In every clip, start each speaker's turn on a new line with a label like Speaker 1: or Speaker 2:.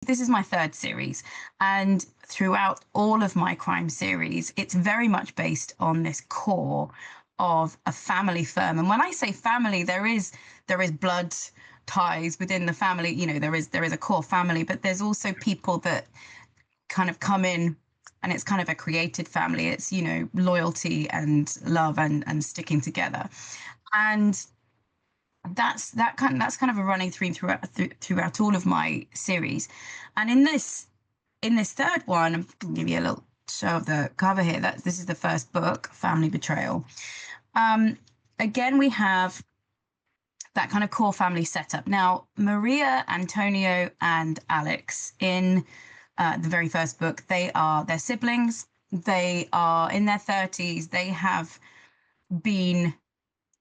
Speaker 1: This is my third series, and throughout all of my crime series, it's very much based on this core of a family firm. And when I say family, there is blood ties within the family. You know, there is a core family, but there's also people that kind of come in, and it's kind of a created family. It's, you know, loyalty and love and sticking together. And that's kind of a running theme throughout all of my series. And in this third one, I'm gonna give you a little show of the cover here. This is the first book, Family Betrayal. Um, Again, we have that kind of core family setup. Now, Maria, Antonio, and Alex in the very first book, they're siblings. They are in their 30s. They have been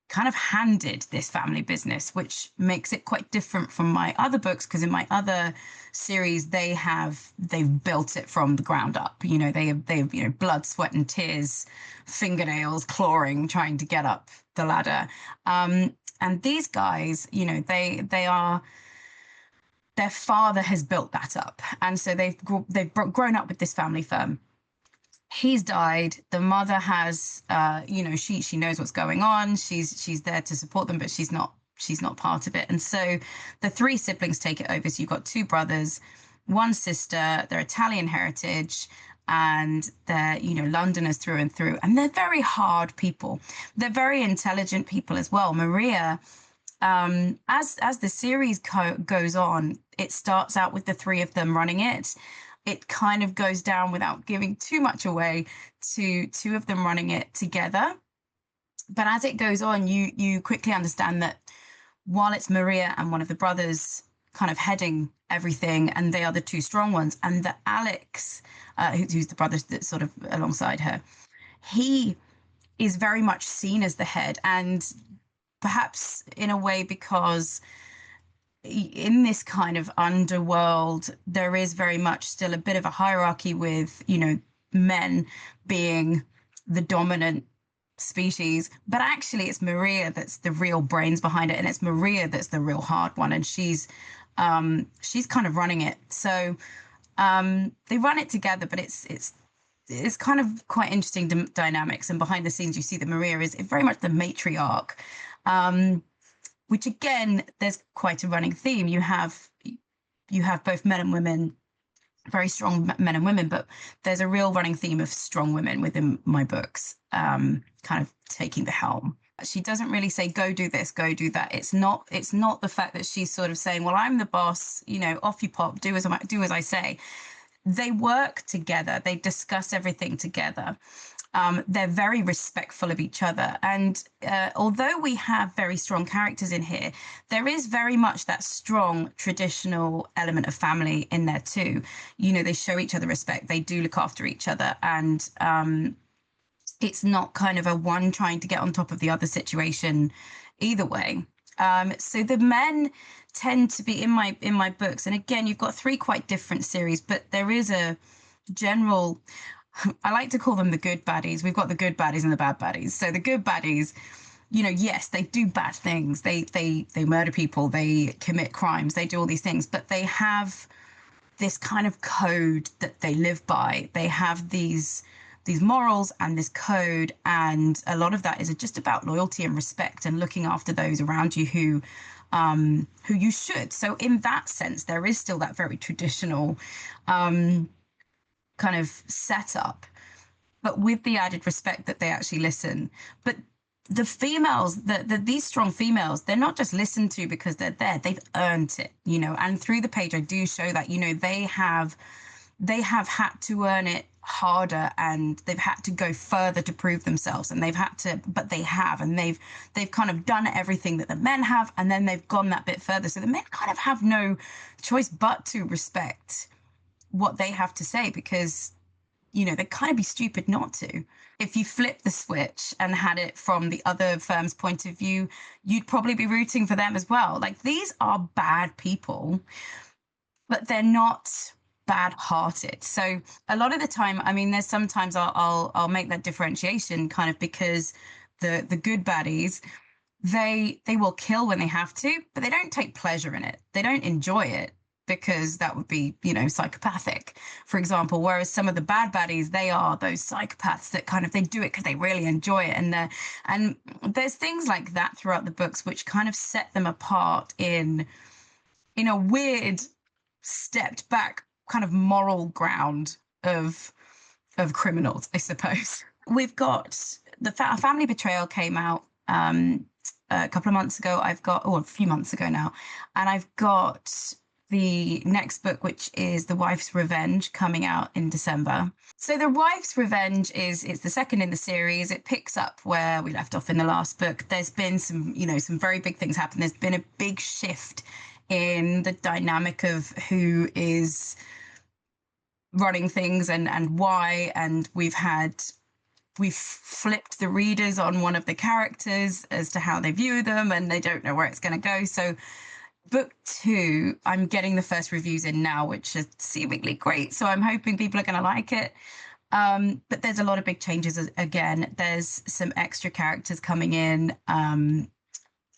Speaker 1: kind of handed this family business, which makes it quite different from my other books, because in my other series they've built it from the ground up. You know, they've you know, blood, sweat, and tears, fingernails, clawing, trying to get up the ladder. And these guys, you know, they are, their father has built that up, and so they've grown up with this family firm. He's died. The mother has, you know, she knows what's going on. She's there to support them, but she's not part of it. And so the three siblings take it over. So you've got two brothers, one sister. They're Italian heritage, and they're, you know, Londoners through and through. And they're very hard people. They're very intelligent people as well. Maria, as the series goes on, it starts out with the three of them running it. It kind of goes down, without giving too much away, to two of them running it together. But as it goes on, you quickly understand that while it's Maria and one of the brothers kind of heading everything, and they are the two strong ones, and that Alex, who's the brother that's sort of alongside her, he is very much seen as the head, and perhaps in a way because in this kind of underworld, there is very much still a bit of a hierarchy with, you know, men being the dominant species. But actually, it's Maria that's the real brains behind it, and it's Maria that's the real hard one, and she's kind of running it. So they run it together, but it's kind of quite interesting dynamics. And behind the scenes, you see that Maria is very much the matriarch. Which again, there's quite a running theme. You have both men and women, very strong men and women, but there's a real running theme of strong women within my books, kind of taking the helm. She doesn't really say, go do this, go do that. It's not the fact that she's sort of saying, well, I'm the boss, you know, off you pop, do as I say. They work together. They discuss everything together. They're very respectful of each other. And although we have very strong characters in here, there is very much that strong traditional element of family in there too. You know, they show each other respect. They do look after each other. And it's not kind of a one trying to get on top of the other situation either way. So the men tend to be in my books. And again, you've got three quite different series, but there is a general, I like to call them the good baddies. We've got the good baddies and the bad baddies. So the good baddies, you know, yes, they do bad things. They murder people, they commit crimes, they do all these things, but they have this kind of code that they live by. They have these morals and this code, and a lot of that is just about loyalty and respect and looking after those around you who you should. So in that sense, there is still that very traditional kind of setup, but with the added respect that they actually listen. But the females, these strong females, they're not just listened to because they're there. They've earned it, you know. And through the page, I do show that, you know, they have had to earn it harder, and they've had to go further to prove themselves, and they've had to, but they have, and they've kind of done everything that the men have, and then they've gone that bit further. So the men kind of have no choice but to respect what they have to say, because, you know, they'd kind of be stupid not to. If you flip the switch and had it from the other firm's point of view, you'd probably be rooting for them as well. Like, these are bad people, but they're not bad-hearted. So a lot of the time, I mean, there's sometimes I'll make that differentiation kind of because the good baddies, they will kill when they have to, but they don't take pleasure in it. They don't enjoy it. because that would be, psychopathic, for example. Whereas some of the bad baddies, they are those psychopaths that kind of they do it because they really enjoy it, and there's things like that throughout the books which kind of set them apart in a weird stepped back kind of moral ground of criminals, I suppose. We've got Family Betrayal came out a couple of months ago. A few months ago now, and I've got the next book, which is The Wife's Revenge, coming out in December. So The Wife's Revenge it's the second in the series. It picks up where we left off in the last book. There's been some very big things happen. There's been a big shift in the dynamic of who is running things and why, and we've flipped the readers on one of the characters as to how they view them, and they don't know where it's going to go. So book 2, I'm getting the first reviews in now, which is seemingly great, so I'm hoping people are going to like it. But there's a lot of big changes again. There's some extra characters coming in.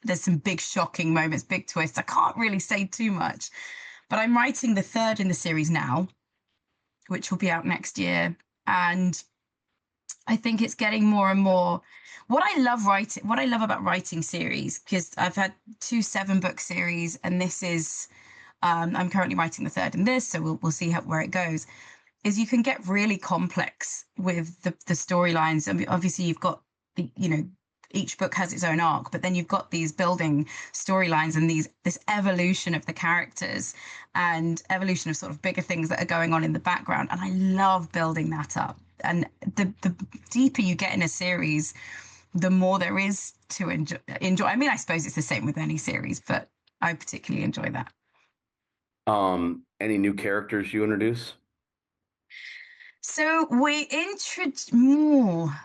Speaker 1: There's some big shocking moments, big twists. I can't really say too much, but I'm writing the third in the series now, which will be out next year. And I think it's getting more and more what I love about writing series, because I've had 2 7-book series, and this is I'm currently writing the third in this, so we'll see where it goes, is you can get really complex with the storylines. I mean, obviously you've got each book has its own arc, but then you've got these building storylines and this evolution of the characters and evolution of sort of bigger things that are going on in the background. And I love building that up. And the deeper you get in a series, the more there is to enjoy. I mean, I suppose it's the same with any series, but I particularly enjoy that.
Speaker 2: Any new characters you introduce?
Speaker 1: So we introduce more.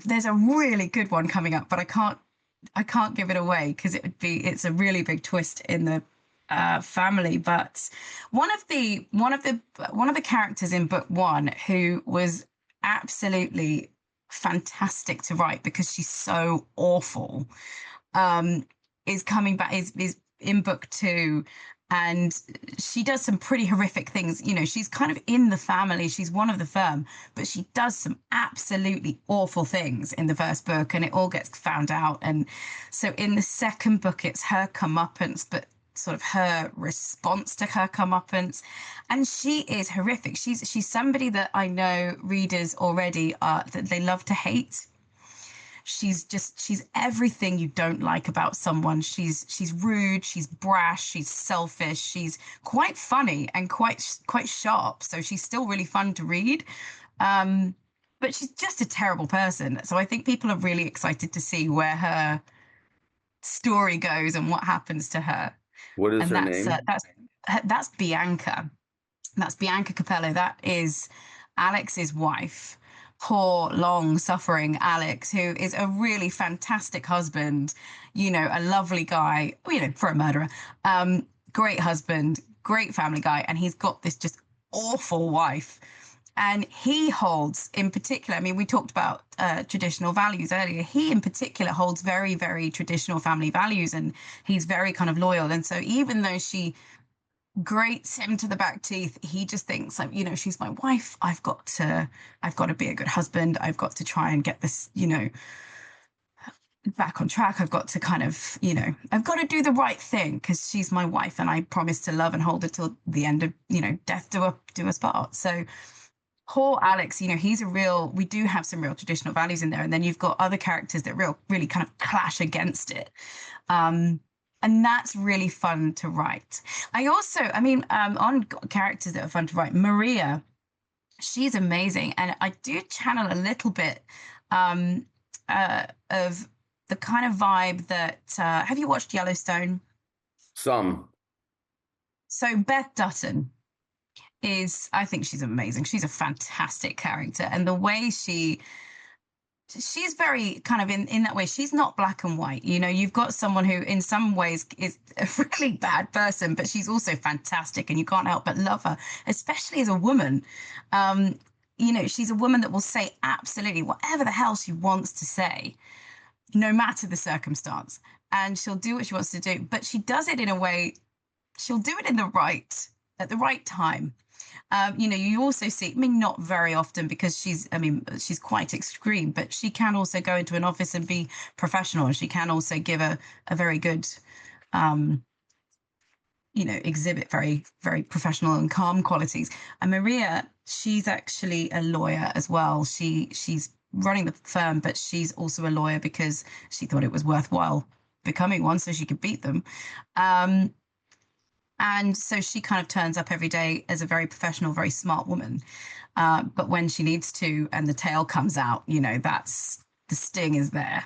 Speaker 1: There's a really good one coming up, but I can't give it away because it's a really big twist in the family. But one of the characters in book 1 who was absolutely fantastic to write because she's so awful, is coming back, is in book 2, and she does some pretty horrific things. She's kind of in the family, she's one of the firm, but she does some absolutely awful things in the first book, and it all gets found out. And so in the second book, it's her comeuppance, but sort of her response to her comeuppance, and she is horrific. She's somebody that I know readers already are that they love to hate. She's everything you don't like about someone. She's rude, she's brash, she's selfish, she's quite funny and quite sharp, so she's still really fun to read. But she's just a terrible person, so I think people are really excited to see where her story goes and what happens to her.
Speaker 2: What is
Speaker 1: And
Speaker 2: her name?
Speaker 1: that's Bianca. That's Bianca Capello. That is Alex's wife. Poor, long suffering Alex, who is a really fantastic husband, a lovely guy, for a murderer. Great husband, great family guy. And he's got this just awful wife. And he holds, in particular, I mean, we talked about traditional values earlier. He, in particular, holds very, very traditional family values, and he's very kind of loyal. And so even though she grates him to the back teeth, he just thinks, like, she's my wife. I've got to be a good husband. I've got to try and get this, back on track. I've got to kind of, I've got to do the right thing because she's my wife, and I promise to love and hold her till the end of, death do us part. So poor Alex, we do have some real traditional values in there. And then you've got other characters that really kind of clash against it. And that's really fun to write. On characters that are fun to write, Maria, she's amazing. And I do channel a little bit of the kind of vibe that, have you watched Yellowstone?
Speaker 2: Some.
Speaker 1: So Beth Dutton I think she's amazing. She's a fantastic character. And the way she's very kind of in that way, she's not black and white. You've got someone who in some ways is a really bad person, but she's also fantastic, and you can't help but love her, especially as a woman. She's a woman that will say absolutely whatever the hell she wants to say, no matter the circumstance. And she'll do what she wants to do, but she does it in a way she'll do it in the right at the right time. You know, you also see, I mean, not very often because I mean, she's quite extreme, but she can also go into an office and be professional. And she can also give a very good, um, you know, exhibit very, very professional and calm qualities. And Maria, she's actually a lawyer as well. She's running the firm, but she's also a lawyer because she thought it was worthwhile becoming one so she could beat them. Um, and so she kind of turns up every day as a very professional, very smart woman. But when she needs to and the tail comes out, you know, that's the sting is there.